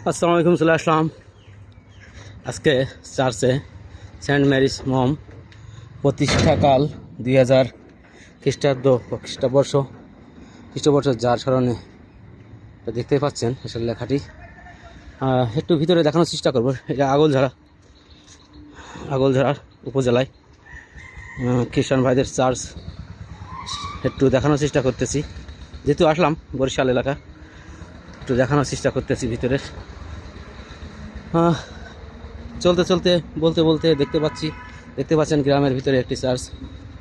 আসসালামু আলাইকুম, চলে আসলাম আজকে চার্চে সেন্ট ম্যারিজ মম প্রতিষ্ঠাকাল 2000 খ্রিস্টাব্দ খ্রিস্টবর্ষ যার স্মরণে দেখতে পাচ্ছেন আসলে লেখাটি। একটু ভিতরে দেখানোর চেষ্টা করব। এটা আগলঝাড়ার উপজেলায় খ্রিস্টান ভাইদের চার্চ একটু দেখানোর চেষ্টা করতেছি। যেহেতু আসলাম বরিশাল এলাকা, একটু দেখানোর চেষ্টা করতেছি ভিতরের। চলতে চলতে বলতে বলতে দেখতে পাচ্ছেন গ্রামের ভিতরে একটি চার্চ,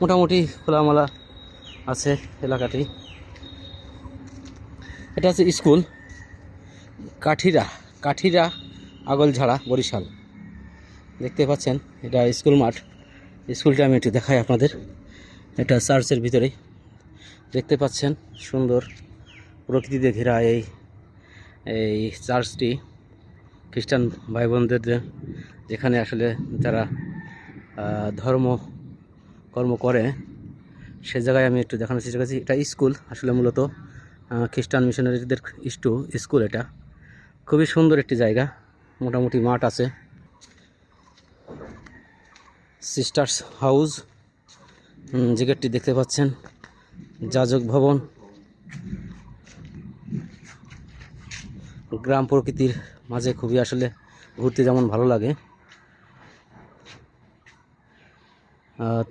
মোটামুটি খোলামেলা আছে এলাকাটি। এটা হচ্ছে স্কুল কাঠিরা আগলঝাড়া বরিশাল। দেখতে পাচ্ছেন এটা স্কুল মাঠ। স্কুলটা আমি একটু দেখাই আপনাদের। এটা চার্চের ভিতরেই দেখতে পাচ্ছেন, সুন্দর প্রকৃতিতে ঘেরা এই চার্চটি খ্রিস্টান ভাই বোনদের যেখানে আসলে যারা কর্ম করে সে জায়গায় আমি একটু দেখানোর চেষ্টা করছি। এটা স্কুল আসলে মূলত খ্রিস্টান মিশনারিদের স্কুল। এটা খুবই সুন্দর একটি জায়গা, মোটামুটি মাঠ আছে। সিস্টার্স হাউস যে গেটটি দেখতে পাচ্ছেন, যাজক ভবন। গ্রাম প্রকৃতির মাঝে খুবই আসলে ঘুরতে যেমন ভালো লাগে,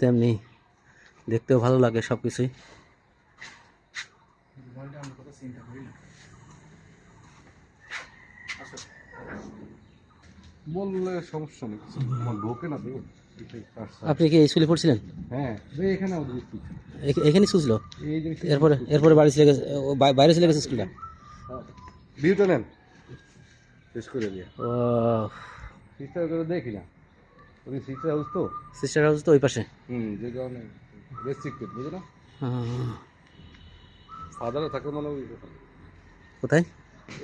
তেমনি দেখতেও ভালো লাগে সব কিছুই। বললে সমস্যা নেই, ঢোকে না তো। আপনি কি স্কুলে পড়ছিলেন? হ্যাঁ, এখানে এখানে স্কুল ছিল, এরপরে বাড়ি চলে গেছে, বাইরে চলে গেছে স্কুলটা। ভিউটা নেন শেষ করে দিয়ে। ও, সিস্টার করে দেখি না, ওই সিস্টার হাউস তো। সিস্টার হাউস তো ওই পাশে। যে কারণে রেস্ট্রিক্টেড, বুঝো না। হ্যাঁ। ফাদারও থাকে মানে কোথায়?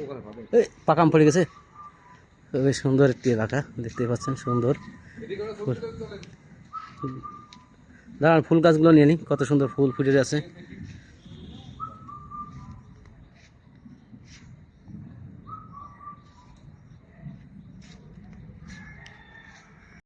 ওখানে ফাদার। এই পাকাম পড়ে গেছে। খুবই সুন্দর একটি এলাকা, দেখতে পাচ্ছেন সুন্দর। দাঁড়ান, ফুল গাছগুলো নিয়ে নিই, কত সুন্দর ফুল ফুটে আছে।